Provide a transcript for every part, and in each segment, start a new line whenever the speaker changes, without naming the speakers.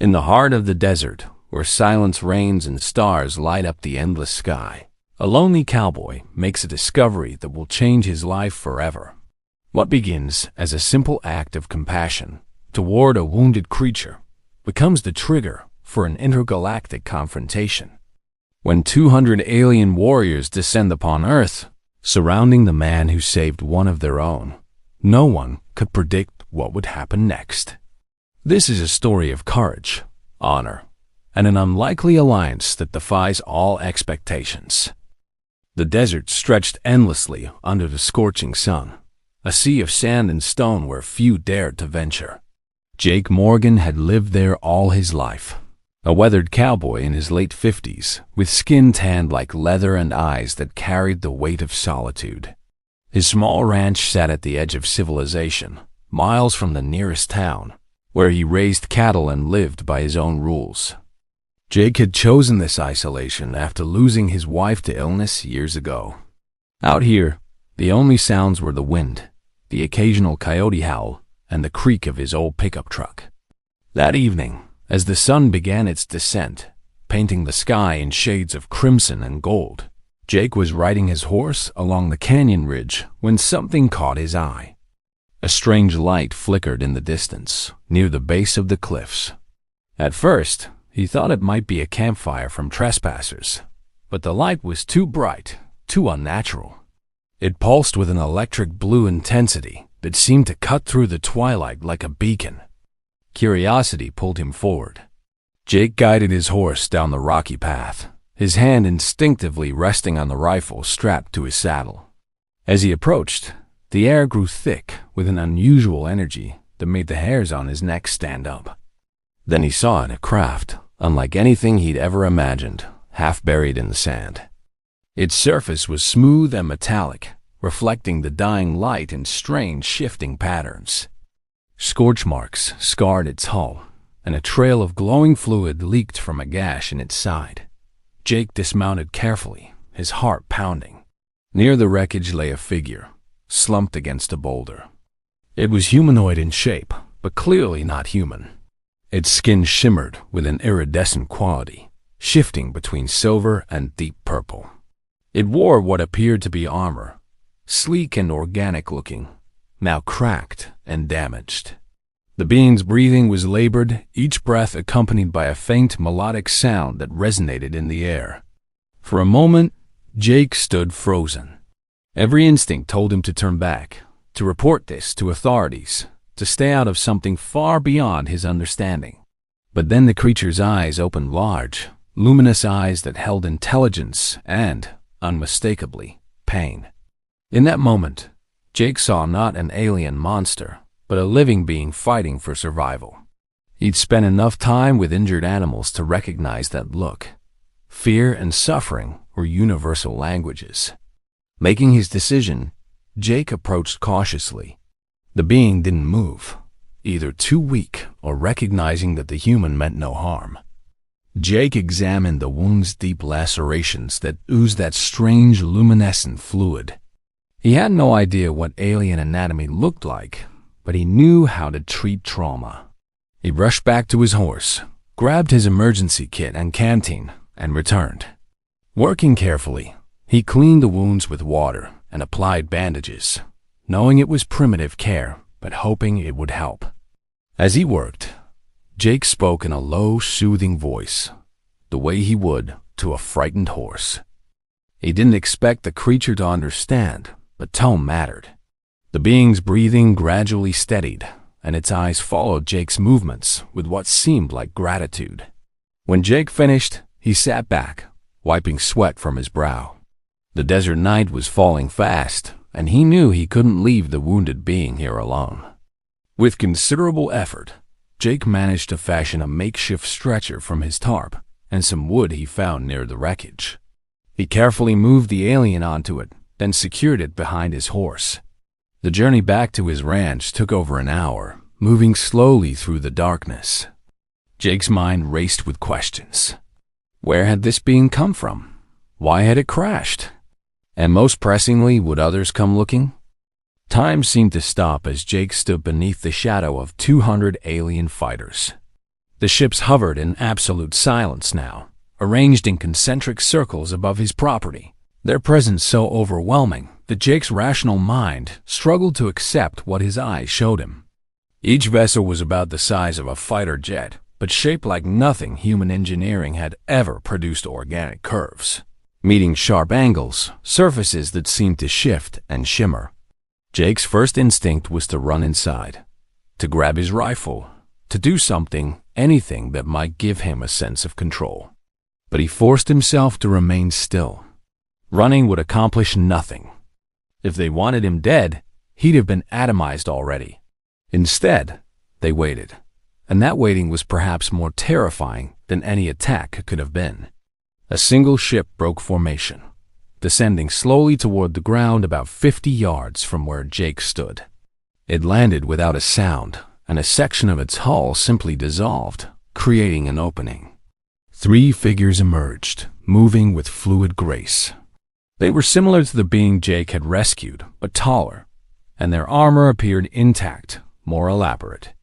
In the heart of the desert, where silence reigns and stars light up the endless sky, a lonely cowboy makes a discovery that will change his life forever. What begins as a simple act of compassion toward a wounded creature becomes the trigger for an intergalactic confrontation. When 200 alien warriors descend upon Earth, surrounding the man who saved one of their own, no one could predict what would happen next. This is a story of courage, honor, and an unlikely alliance that defies all expectations. The desert stretched endlessly under the scorching sun, a sea of sand and stone where few dared to venture. Jake Morgan had lived there all his life, a weathered cowboy in his late 50s, with skin tanned like leather and eyes that carried the weight of solitude. His small ranch sat at the edge of civilization, miles from the nearest town, where he raised cattle and lived by his own rules. Jake had chosen this isolation after losing his wife to illness years ago. Out here, the only sounds were the wind, the occasional coyote howl, and the creak of his old pickup truck. That evening, as the sun began its descent, painting the sky in shades of crimson and gold, Jake was riding his horse along the canyon ridge when something caught his eye. A strange light flickered in the distance, near the base of the cliffs. At first, he thought it might be a campfire from trespassers, but the light was too bright, too unnatural. It pulsed with an electric blue intensity that seemed to cut through the twilight like a beacon. Curiosity pulled him forward. Jake guided his horse down the rocky path, his hand instinctively resting on the rifle strapped to his saddle. As he approached, the air grew thick with an unusual energy that made the hairs on his neck stand up. Then he saw a craft, unlike anything he'd ever imagined, half buried in the sand. Its surface was smooth and metallic, reflecting the dying light in strange shifting patterns. Scorch marks scarred its hull, and a trail of glowing fluid leaked from a gash in its side. Jake dismounted carefully, his heart pounding. Near the wreckage lay a figure, slumped against a boulder. It was humanoid in shape, but clearly not human. Its skin shimmered with an iridescent quality, shifting between silver and deep purple. It wore what appeared to be armor, sleek and organic-looking, now cracked and damaged. The being's breathing was labored, each breath accompanied by a faint melodic sound that resonated in the air. For a moment, Jake stood frozen. Every instinct told him to turn back, to report this to authorities, to stay out of something far beyond his understanding. But then the creature's eyes opened large, luminous eyes that held intelligence and, unmistakably, pain. In that moment, Jake saw not an alien monster, but a living being fighting for survival. He'd spent enough time with injured animals to recognize that look. Fear and suffering were universal languages. Making his decision, Jake approached cautiously. The being didn't move, either too weak or recognizing that the human meant no harm. Jake examined the wound's deep lacerations that oozed that strange luminescent fluid. He had no idea what alien anatomy looked like, but he knew how to treat trauma. He rushed back to his horse, grabbed his emergency kit and canteen, and returned. Working carefully, he cleaned the wounds with water and applied bandages, knowing it was primitive care, but hoping it would help. As he worked, Jake spoke in a low, soothing voice, the way he would to a frightened horse. He didn't expect the creature to understand, but tone mattered. The being's breathing gradually steadied, and its eyes followed Jake's movements with what seemed like gratitude. When Jake finished, he sat back, wiping sweat from his brow. The desert night was falling fast, and he knew he couldn't leave the wounded being here alone. With considerable effort, Jake managed to fashion a makeshift stretcher from his tarp and some wood he found near the wreckage. He carefully moved the alien onto it, then secured it behind his horse. The journey back to his ranch took over an hour, moving slowly through the darkness. Jake's mind raced with questions. Where had this being come from? Why had it crashed? And most pressingly, would others come looking? Time seemed to stop as Jake stood beneath the shadow of 200 alien fighters. The ships hovered in absolute silence now, arranged in concentric circles above his property, their presence so overwhelming that Jake's rational mind struggled to accept what his eyes showed him. Each vessel was about the size of a fighter jet, but shaped like nothing human engineering had ever produced. Organic curves, meeting sharp angles, surfaces that seemed to shift and shimmer. Jake's first instinct was to run inside, to grab his rifle, to do something, anything that might give him a sense of control. But he forced himself to remain still. Running would accomplish nothing. If they wanted him dead, he'd have been atomized already. Instead, they waited, and that waiting was perhaps more terrifying than any attack could have been. A single ship broke formation, descending slowly toward the ground about 50 yards from where Jake stood. It landed without a sound, and a section of its hull simply dissolved, creating an opening. 3 figures emerged, moving with fluid grace. They were similar to the being Jake had rescued, but taller, and their armor appeared intact, more elaborate.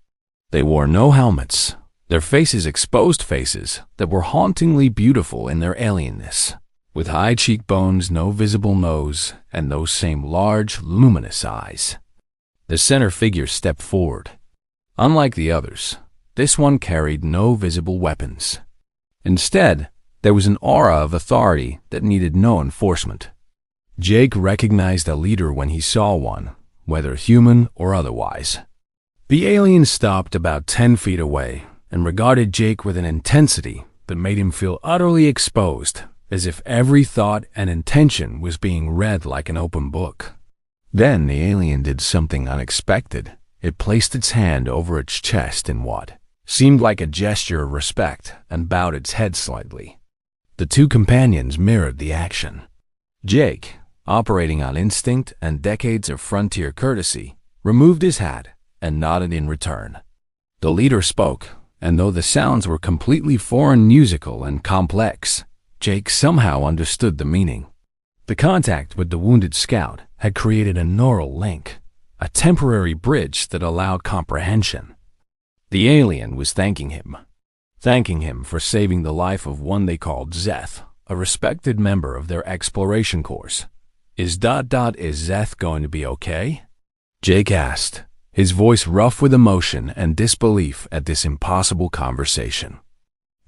They wore no helmets, their faces exposed faces that were hauntingly beautiful in their alienness, with high cheekbones, no visible nose, and those same large, luminous eyes. The center figure stepped forward. Unlike the others, this one carried no visible weapons. Instead, there was an aura of authority that needed no enforcement. Jake recognized a leader when he saw one, whether human or otherwise. The alien stopped about 10 feet away and regarded Jake with an intensity that made him feel utterly exposed, as if every thought and intention was being read like an open book. Then the alien did something unexpected. It placed its hand over its chest in what seemed like a gesture of respect and bowed its head slightly. The 2 companions mirrored the action. Jake, operating on instinct and decades of frontier courtesy, removed his hat and nodded in return. The leader spoke, and though the sounds were completely foreign, musical, and complex, Jake somehow understood the meaning. The contact with the wounded scout had created a neural link, a temporary bridge that allowed comprehension. The alien was thanking him for saving the life of one they called Zeth, a respected member of their exploration course. Is Zeth going to be okay? Jake asked, his voice rough with emotion and disbelief at this impossible conversation.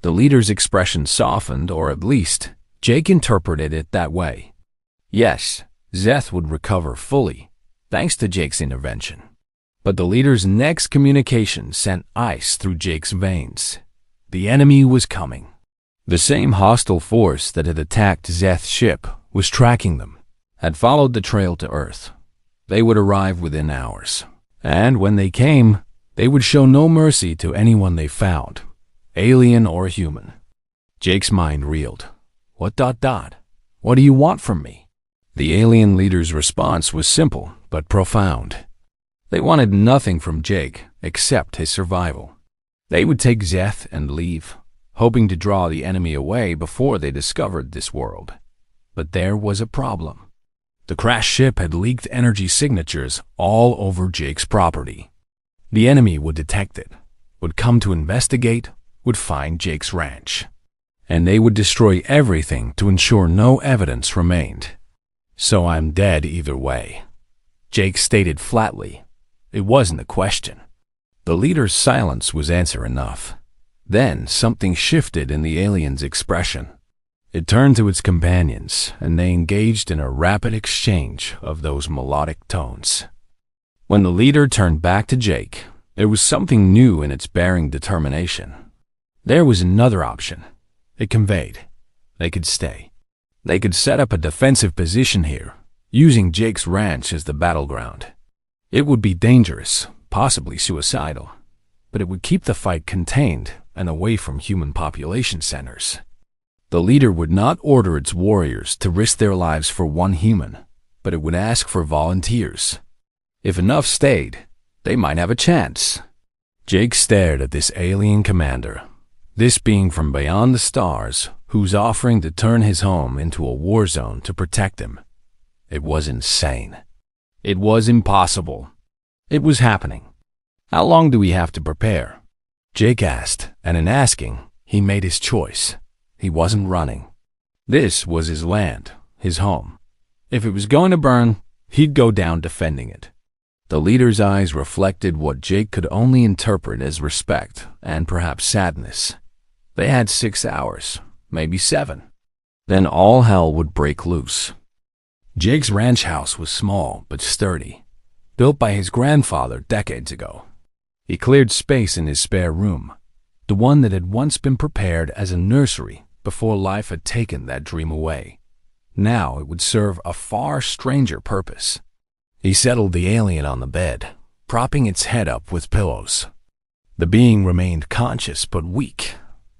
The leader's expression softened, or at least, Jake interpreted it that way. Yes, Zeth would recover fully, thanks to Jake's intervention. But the leader's next communication sent ice through Jake's veins. The enemy was coming. The same hostile force that had attacked Zeth's ship was tracking them, had followed the trail to Earth. They would arrive within hours. And when they came, they would show no mercy to anyone they found, alien or human. Jake's mind reeled. What do you want from me? The alien leader's response was simple but profound. They wanted nothing from Jake except his survival. They would take Zeth and leave, hoping to draw the enemy away before they discovered this world. But there was a problem. The crashed ship had leaked energy signatures all over Jake's property. The enemy would detect it, would come to investigate, would find Jake's ranch. And they would destroy everything to ensure no evidence remained. So I'm dead either way. Jake stated flatly. It wasn't a question. The leader's silence was answer enough. Then something shifted in the alien's expression. It turned to its companions, and they engaged in a rapid exchange of those melodic tones. When the leader turned back to Jake, there was something new in its bearing determination. There was another option. It conveyed. They could stay. They could set up a defensive position here, using Jake's ranch as the battleground. It would be dangerous, possibly suicidal, but it would keep the fight contained and away from human population centers. The leader would not order its warriors to risk their lives for one human, but it would ask for volunteers. If enough stayed, they might have a chance. Jake stared at this alien commander, this being from beyond the stars, who's offering to turn his home into a war zone to protect him. It was insane. It was impossible. It was happening. How long do we have to prepare? Jake asked, and in asking, he made his choice. He wasn't running. This was his land, his home. If it was going to burn, he'd go down defending it. The leader's eyes reflected what Jake could only interpret as respect and perhaps sadness. They had 6 hours, maybe 7. Then all hell would break loose. Jake's ranch house was small but sturdy, built by his grandfather decades ago. He cleared space in his spare room, the one that had once been prepared as a nursery before life had taken that dream away. Now it would serve a far stranger purpose. He settled the alien on the bed, propping its head up with pillows. The being remained conscious but weak,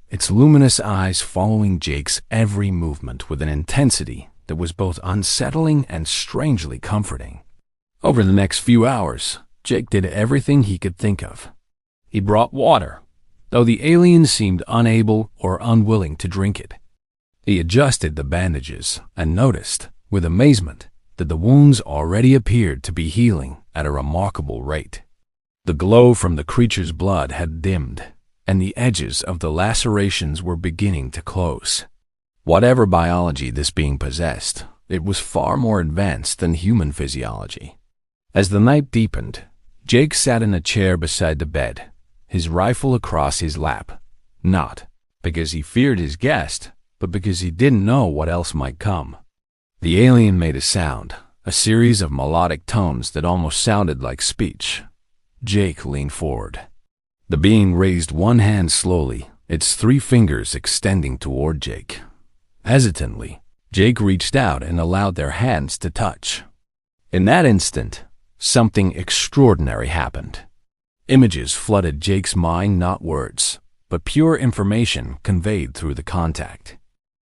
its luminous eyes following Jake's every movement with an intensity that was both unsettling and strangely comforting. Over the next few hours, Jake did everything he could think of. He brought water, though the alien seemed unable or unwilling to drink it. He adjusted the bandages and noticed, with amazement, that the wounds already appeared to be healing at a remarkable rate. The glow from the creature's blood had dimmed, and the edges of the lacerations were beginning to close. Whatever biology this being possessed, it was far more advanced than human physiology. As the night deepened, Jake sat in a chair beside the bed, his rifle across his lap, not because he feared his guest, but because he didn't know what else might come. The alien made a sound, a series of melodic tones that almost sounded like speech. Jake leaned forward. The being raised one hand slowly, its 3 fingers extending toward Jake. Hesitantly, Jake reached out and allowed their hands to touch. In that instant, something extraordinary happened. Images flooded Jake's mind, not words, but pure information conveyed through the contact.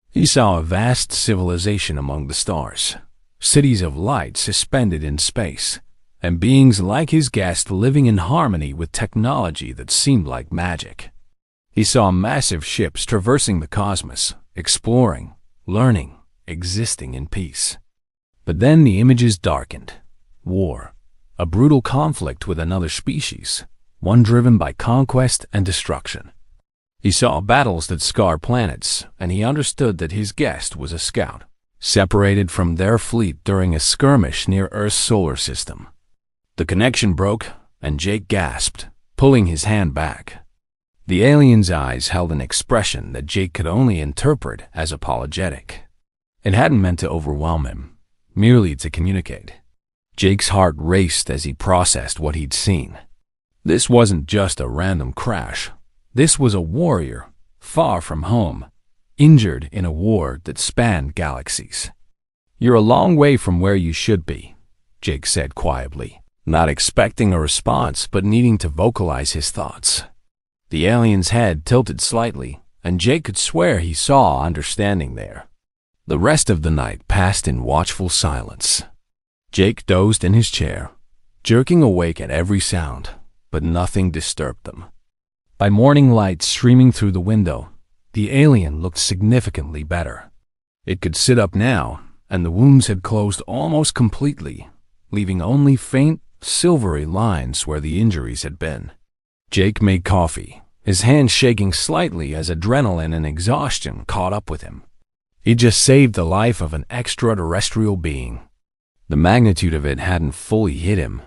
He saw a vast civilization among the stars, cities of light suspended in space, and beings like his guest living in harmony with technology that seemed like magic. He saw massive ships traversing the cosmos, exploring, learning, existing in peace. But then the images darkened. War, a brutal conflict with another species, one driven by conquest and destruction. He saw battles that scar planets, and he understood that his guest was a scout, separated from their fleet during a skirmish near Earth's solar system. The connection broke, and Jake gasped, pulling his hand back. The alien's eyes held an expression that Jake could only interpret as apologetic. It hadn't meant to overwhelm him, merely to communicate. Jake's heart raced as he processed what he'd seen. This wasn't just a random crash. This was a warrior, far from home, injured in a war that spanned galaxies. "You're a long way from where you should be," Jake said quietly, not expecting a response but needing to vocalize his thoughts. The alien's head tilted slightly, and Jake could swear he saw understanding there. The rest of the night passed in watchful silence. Jake dozed in his chair, jerking awake at every sound, but nothing disturbed them. By morning light streaming through the window, the alien looked significantly better. It could sit up now, and the wounds had closed almost completely, leaving only faint, silvery lines where the injuries had been. Jake made coffee, his hand shaking slightly as adrenaline and exhaustion caught up with him. He just saved the life of an extraterrestrial being. The magnitude of it hadn't fully hit him.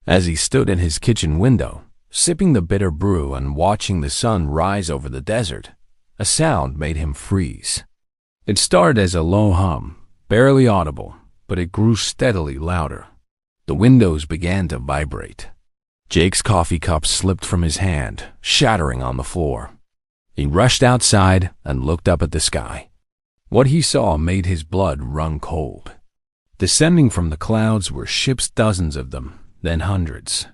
As he stood at his kitchen window, sipping the bitter brew and watching the sun rise over the desert, a sound made him freeze. It started as a low hum, barely audible, but it grew steadily louder. The windows began to vibrate. Jake's coffee cup slipped from his hand, shattering on the floor. He rushed outside and looked up at the sky. What he saw made his blood run cold. Descending from the clouds were ships, dozens of them, then hundreds.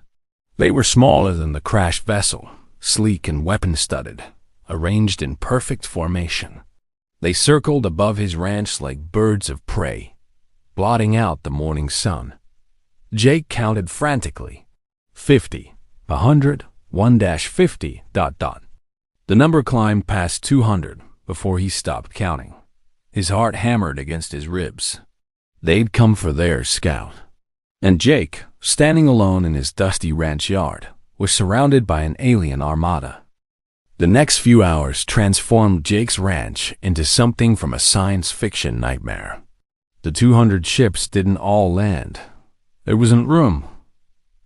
They were smaller than the crashed vessel, sleek and weapon-studded, arranged in perfect formation. They circled above his ranch like birds of prey, blotting out the morning sun. Jake counted frantically. 50, 100, 1-50, ... The number climbed past 200 before he stopped counting. His heart hammered against his ribs. They'd come for their scout. And Jake, standing alone in his dusty ranch yard, was surrounded by an alien armada. The next few hours transformed Jake's ranch into something from a science fiction nightmare. The 200 ships didn't all land. There wasn't room.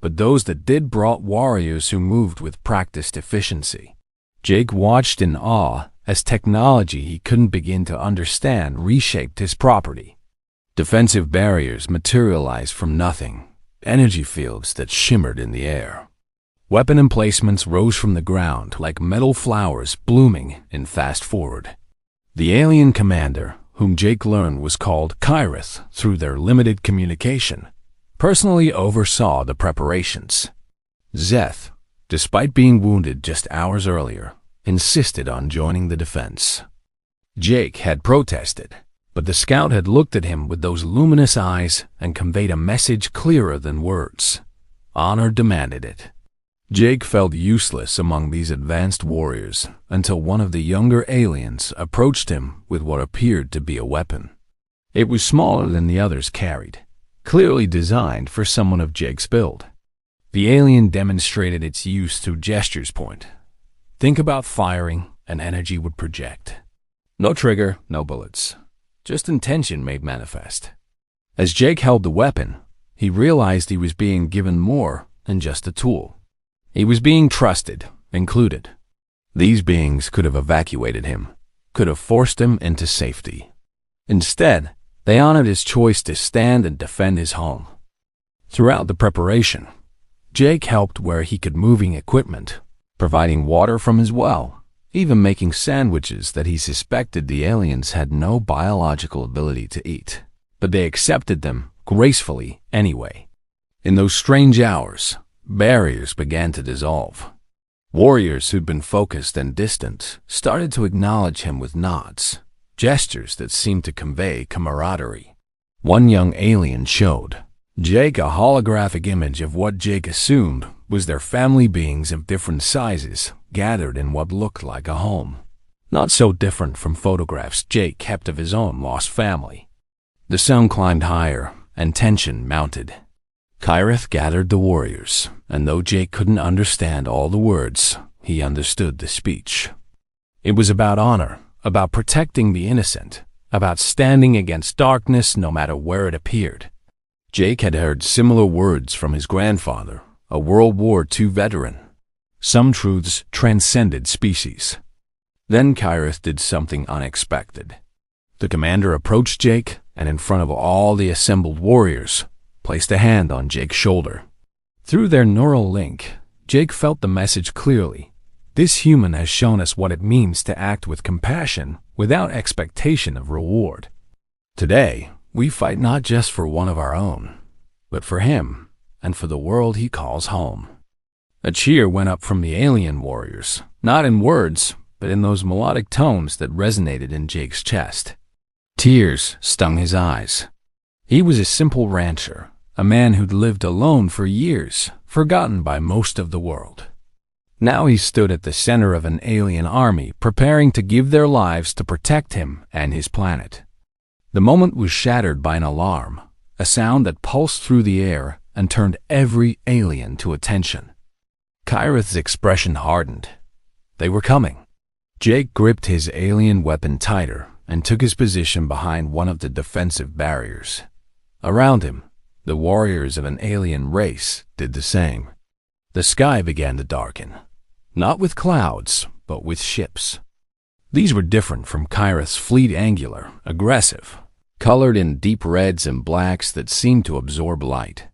But those that did brought warriors who moved with practiced efficiency. Jake watched in awe as technology he couldn't begin to understand reshaped his property. Defensive barriers materialized from nothing, energy fields that shimmered in the air. Weapon emplacements rose from the ground like metal flowers blooming in fast forward. The alien commander, whom Jake learned was called Kyrith through their limited communication, personally oversaw the preparations. Zeth, despite being wounded just hours earlier, insisted on joining the defense. Jake had protested, but the scout had looked at him with those luminous eyes and conveyed a message clearer than words. Honor demanded it. Jake felt useless among these advanced warriors until one of the younger aliens approached him with what appeared to be a weapon. It was smaller than the others carried, clearly designed for someone of Jake's build. The alien demonstrated its use through gestures. Think about firing, and energy would project. No trigger, no bullets. Just intention made manifest. As Jake held the weapon, he realized he was being given more than just a tool. He was being trusted, included. These beings could have evacuated him, could have forced him into safety. Instead, they honored his choice to stand and defend his home. Throughout the preparation, Jake helped where he could, moving equipment, providing water from his well, even making sandwiches that he suspected the aliens had no biological ability to eat. But they accepted them gracefully anyway. In those strange hours, barriers began to dissolve. Warriors who'd been focused and distant started to acknowledge him with nods, gestures that seemed to convey camaraderie. One young alien showed Jake a holographic image of what Jake assumed was their family beings of different sizes gathered in what looked like a home. Not so different from photographs Jake kept of his own lost family. The sound climbed higher and tension mounted. Kyrith gathered the warriors, and though Jake couldn't understand all the words, he understood the speech. It was about honor, about protecting the innocent, about standing against darkness no matter where it appeared. Jake had heard similar words from his grandfather, a World War II veteran. Some truths transcended species. Then Kyrith did something unexpected. The commander approached Jake, and in front of all the assembled warriors, placed a hand on Jake's shoulder. Through their neural link, Jake felt the message clearly. This human has shown us what it means to act with compassion without expectation of reward. Today, we fight not just for one of our own, but for him and for the world he calls home. A cheer went up from the alien warriors, not in words, but in those melodic tones that resonated in Jake's chest. Tears stung his eyes. He was a simple rancher, a man who'd lived alone for years, forgotten by most of the world. Now he stood at the center of an alien army, preparing to give their lives to protect him and his planet. The moment was shattered by an alarm, a sound that pulsed through the air and turned every alien to attention. Kyrith's expression hardened. They were coming. Jake gripped his alien weapon tighter and took his position behind one of the defensive barriers. Around him, the warriors of an alien race did the same. The sky began to darken, not with clouds, but with ships. These were different from Kyrith's fleet, angular, aggressive, colored in deep reds and blacks that seemed to absorb light.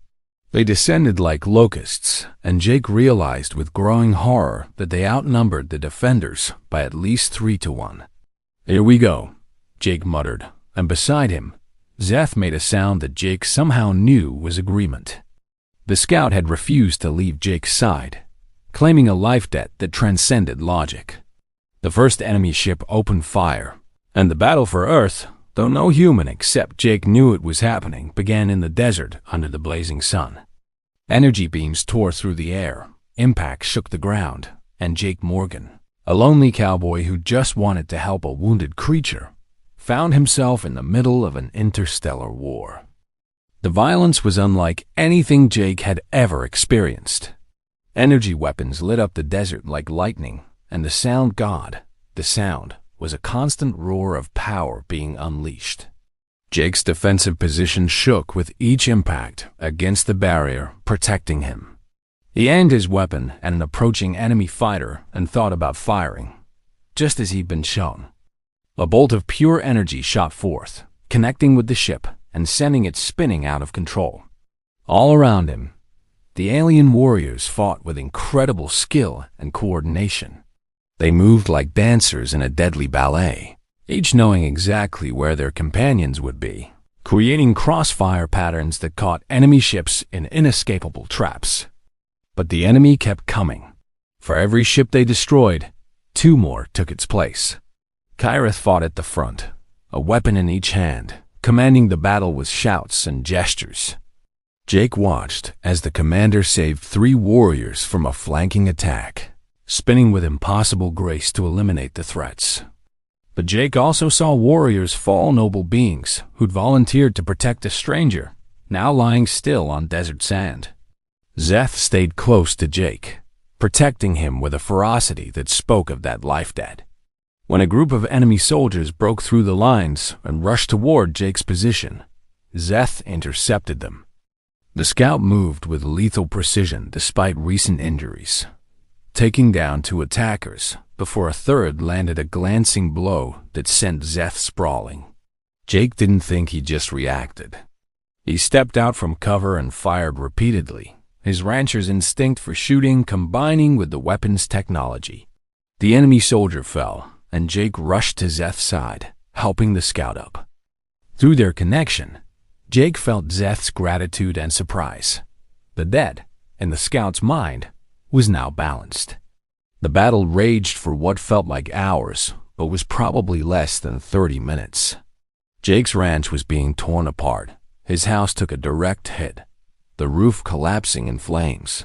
They descended like locusts, and Jake realized with growing horror that they outnumbered the defenders by at least 3-1. "Here we go," Jake muttered, and beside him, Zeth made a sound that Jake somehow knew was agreement. The scout had refused to leave Jake's side, claiming a life debt that transcended logic. The first enemy ship opened fire, and the battle for Earth, though no human except Jake knew it was happening, began in the desert under the blazing sun. Energy beams tore through the air, impacts shook the ground, and Jake Morgan, a lonely cowboy who just wanted to help a wounded creature, found himself in the middle of an interstellar war. The violence was unlike anything Jake had ever experienced. Energy weapons lit up the desert like lightning, and the sound was a constant roar of power being unleashed. Jake's defensive position shook with each impact against the barrier protecting him. He aimed his weapon at an approaching enemy fighter and thought about firing, just as he'd been shown. A bolt of pure energy shot forth, connecting with the ship and sending it spinning out of control. All around him, the alien warriors fought with incredible skill and coordination. They moved like dancers in a deadly ballet, each knowing exactly where their companions would be, creating crossfire patterns that caught enemy ships in inescapable traps. But the enemy kept coming. For every ship they destroyed, 2 more took its place. Kyrith fought at the front, a weapon in each hand, commanding the battle with shouts and gestures. Jake watched as the commander saved 3 warriors from a flanking attack, spinning with impossible grace to eliminate the threats. But Jake also saw warriors fall, noble beings who'd volunteered to protect a stranger, now lying still on desert sand. Zeth stayed close to Jake, protecting him with a ferocity that spoke of that life-debt. When a group of enemy soldiers broke through the lines and rushed toward Jake's position, Zeth intercepted them. The scout moved with lethal precision despite recent injuries, taking down 2 attackers before a third landed a glancing blow that sent Zeth sprawling. Jake didn't think he just reacted. He stepped out from cover and fired repeatedly, his rancher's instinct for shooting combining with the weapon's technology. The enemy soldier fell, and Jake rushed to Zeth's side, helping the scout up. Through their connection, Jake felt Zeth's gratitude and surprise. The dead, in the scout's mind, was now balanced. The battle raged for what felt like hours, but was probably less than 30 minutes. Jake's ranch was being torn apart. His house took a direct hit, the roof collapsing in flames.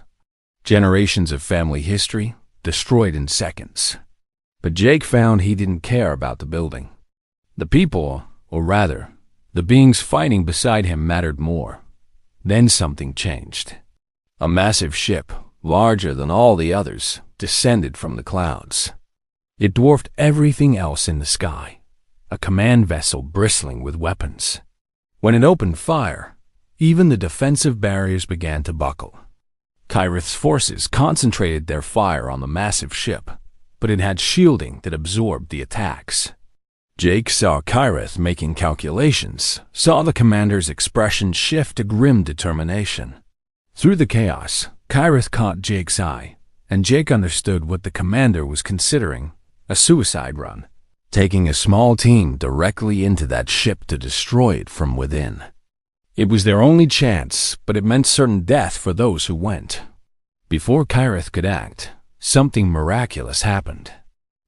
Generations of family history destroyed in seconds. But Jake found he didn't care about the building. The people, or rather, the beings fighting beside him mattered more. Then something changed. A massive ship, larger than all the others, descended from the clouds. It dwarfed everything else in the sky, a command vessel bristling with weapons. When it opened fire, even the defensive barriers began to buckle. Kyrith's forces concentrated their fire on the massive ship, but it had shielding that absorbed the attacks. Jake saw Kyrith making calculations, saw the commander's expression shift to grim determination. Through the chaos, Kyrith caught Jake's eye, and Jake understood what the commander was considering, a suicide run, taking a small team directly into that ship to destroy it from within. It was their only chance, but it meant certain death for those who went. Before Kyrith could act, something miraculous happened.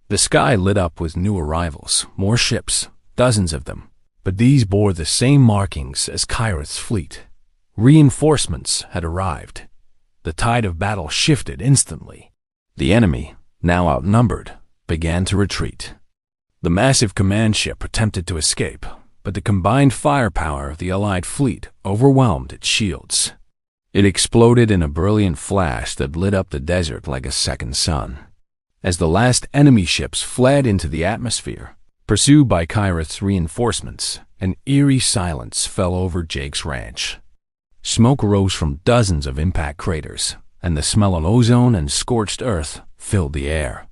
The sky lit up with new arrivals, more ships, dozens of them, but these bore the same markings as Kyrith's fleet. Reinforcements had arrived. The tide of battle shifted instantly. The enemy, now outnumbered, began to retreat. The massive command ship attempted to escape, but the combined firepower of the Allied fleet overwhelmed its shields. It exploded in a brilliant flash that lit up the desert like a second sun. As the last enemy ships fled into the atmosphere, pursued by Kyrith's reinforcements, an eerie silence fell over Jake's ranch. Smoke rose from dozens of impact craters, and the smell of ozone and scorched earth filled the air.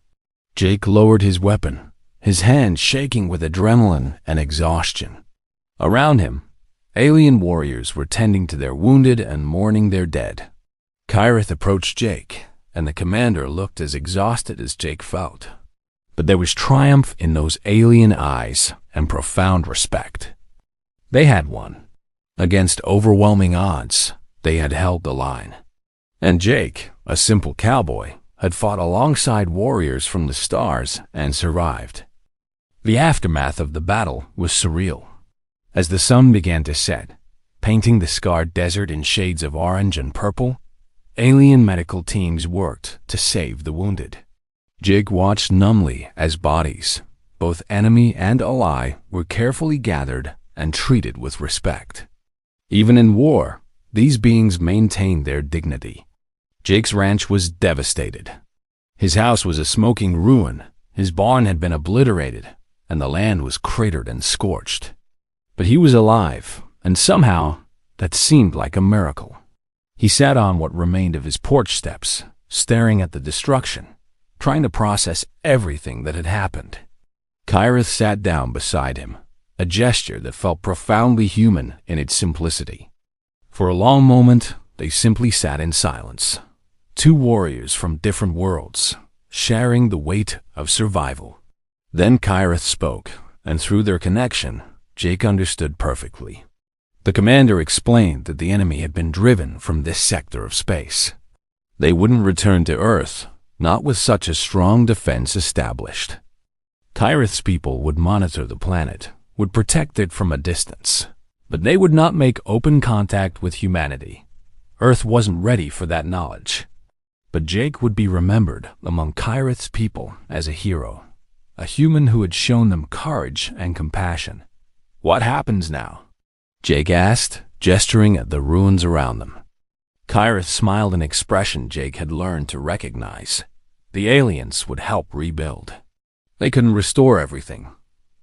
Jake lowered his weapon, his hand shaking with adrenaline and exhaustion. Around him, alien warriors were tending to their wounded and mourning their dead. Kyrith approached Jake, and the commander looked as exhausted as Jake felt. But there was triumph in those alien eyes and profound respect. They had won. Against overwhelming odds, they had held the line. And Jake, a simple cowboy, had fought alongside warriors from the stars and survived. The aftermath of the battle was surreal. As the sun began to set, painting the scarred desert in shades of orange and purple, alien medical teams worked to save the wounded. Jake watched numbly as bodies, both enemy and ally, were carefully gathered and treated with respect. Even in war, these beings maintained their dignity. Jake's ranch was devastated. His house was a smoking ruin, his barn had been obliterated, and the land was cratered and scorched. But he was alive, and somehow that seemed like a miracle. He sat on what remained of his porch steps, staring at the destruction, trying to process everything that had happened. Kyrith sat down beside him, a gesture that felt profoundly human in its simplicity. For a long moment, they simply sat in silence. Two warriors from different worlds, sharing the weight of survival. Then Kyrith spoke, and through their connection, Jake understood perfectly. The commander explained that the enemy had been driven from this sector of space. They wouldn't return to Earth, not with such a strong defense established. Kyrith's people would monitor the planet, would protect it from a distance, but they would not make open contact with humanity. Earth wasn't ready for that knowledge. But Jake would be remembered among Kyrith's people as a hero, a human who had shown them courage and compassion. "What happens now?" Jake asked, gesturing at the ruins around them. Kyrith smiled, an expression Jake had learned to recognize. The aliens would help rebuild. They couldn't restore everything,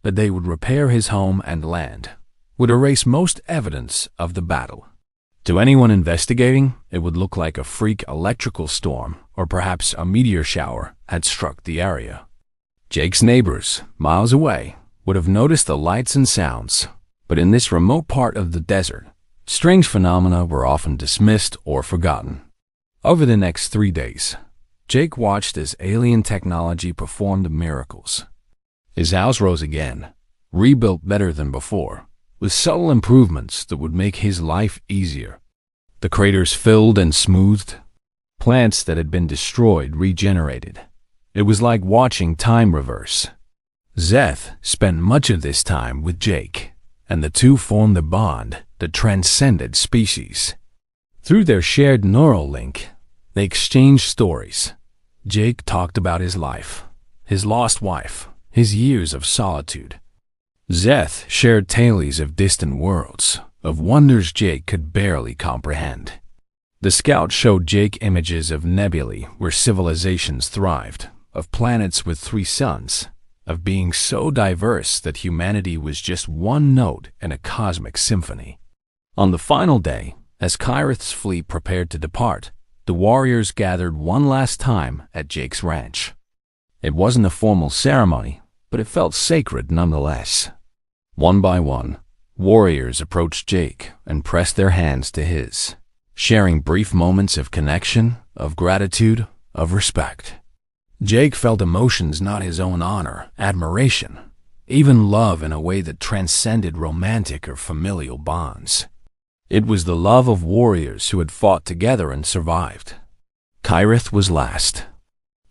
but they would repair his home and land, would erase most evidence of the battle. To anyone investigating, it would look like a freak electrical storm or perhaps a meteor shower had struck the area. Jake's neighbors, miles away, would have noticed the lights and sounds, but in this remote part of the desert, strange phenomena were often dismissed or forgotten. Over the next 3 days, Jake watched as alien technology performed miracles. His house rose again, rebuilt better than before, with subtle improvements that would make his life easier. The craters filled and smoothed. Plants that had been destroyed regenerated. It was like watching time reverse. Zeth spent much of this time with Jake, and the two formed a bond that transcended species. Through their shared neural link, they exchanged stories. Jake talked about his life, his lost wife, his years of solitude. Zeth shared tales of distant worlds, of wonders Jake could barely comprehend. The scout showed Jake images of nebulae where civilizations thrived, of planets with 3 suns, of beings so diverse that humanity was just one note in a cosmic symphony. On the final day, as Kyrith's fleet prepared to depart, the warriors gathered one last time at Jake's ranch. It wasn't a formal ceremony, but it felt sacred nonetheless. One by one, warriors approached Jake and pressed their hands to his, sharing brief moments of connection, of gratitude, of respect. Jake felt emotions not his own honor, admiration, even love in a way that transcended romantic or familial bonds. It was the love of warriors who had fought together and survived. Kyrith was last.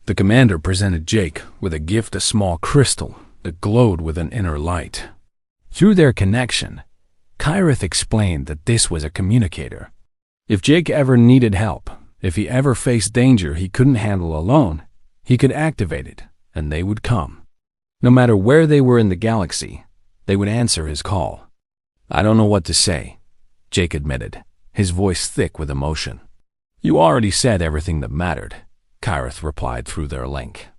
The commander presented Jake with a gift, a small crystal that glowed with an inner light. Through their connection, Kyrith explained that this was a communicator. If Jake ever needed help, if he ever faced danger he couldn't handle alone, he could activate it, and they would come. No matter where they were in the galaxy, they would answer his call. "I don't know what to say," Jake admitted, his voice thick with emotion. "You already said everything that mattered," Kyrith replied through their link.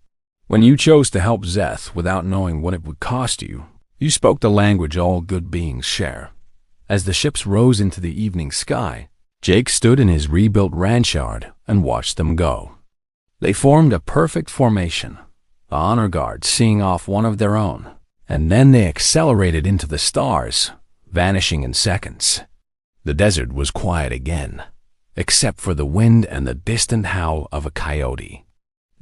"When you chose to help Zeth without knowing what it would cost you, you spoke the language all good beings share." As the ships rose into the evening sky, Jake stood in his rebuilt ranch yard and watched them go. They formed a perfect formation, the honor guard seeing off one of their own, and then they accelerated into the stars, vanishing in seconds. The desert was quiet again, except for the wind and the distant howl of a coyote.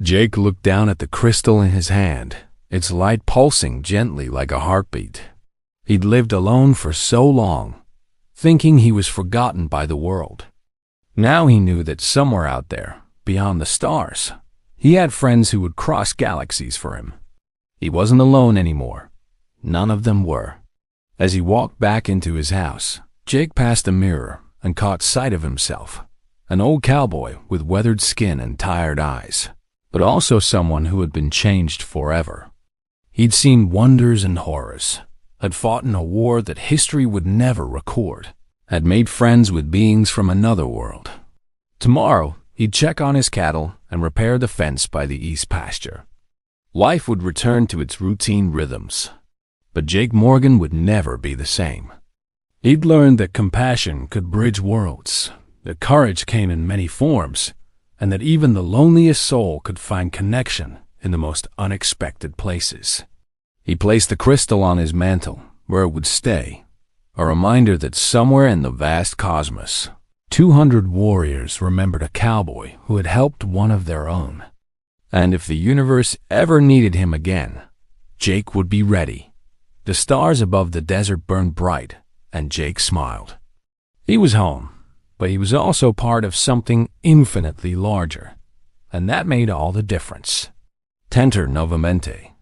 Jake looked down at the crystal in his hand, its light pulsing gently like a heartbeat. He'd lived alone for so long, thinking he was forgotten by the world. Now he knew that somewhere out there, beyond the stars, he had friends who would cross galaxies for him. He wasn't alone anymore. None of them were. As he walked back into his house, Jake passed a mirror and caught sight of himself, an old cowboy with weathered skin and tired eyes, but also someone who had been changed forever. He'd seen wonders and horrors, had fought in a war that history would never record, had made friends with beings from another world. Tomorrow, He'd check on his cattle and repair the fence by the east pasture. Life would return to its routine rhythms. But Jake Morgan would never be the same. He'd learned that compassion could bridge worlds, that courage came in many forms, and that even the loneliest soul could find connection in the most unexpected places. He placed the crystal on his mantle, where it would stay, a reminder that somewhere in the vast cosmos, 200 warriors remembered a cowboy who had helped one of their own. And if the universe ever needed him again, Jake would be ready. The stars above the desert burned bright, and Jake smiled. He was home, but he was also part of something infinitely larger, and that made all the difference. Tenter novamente.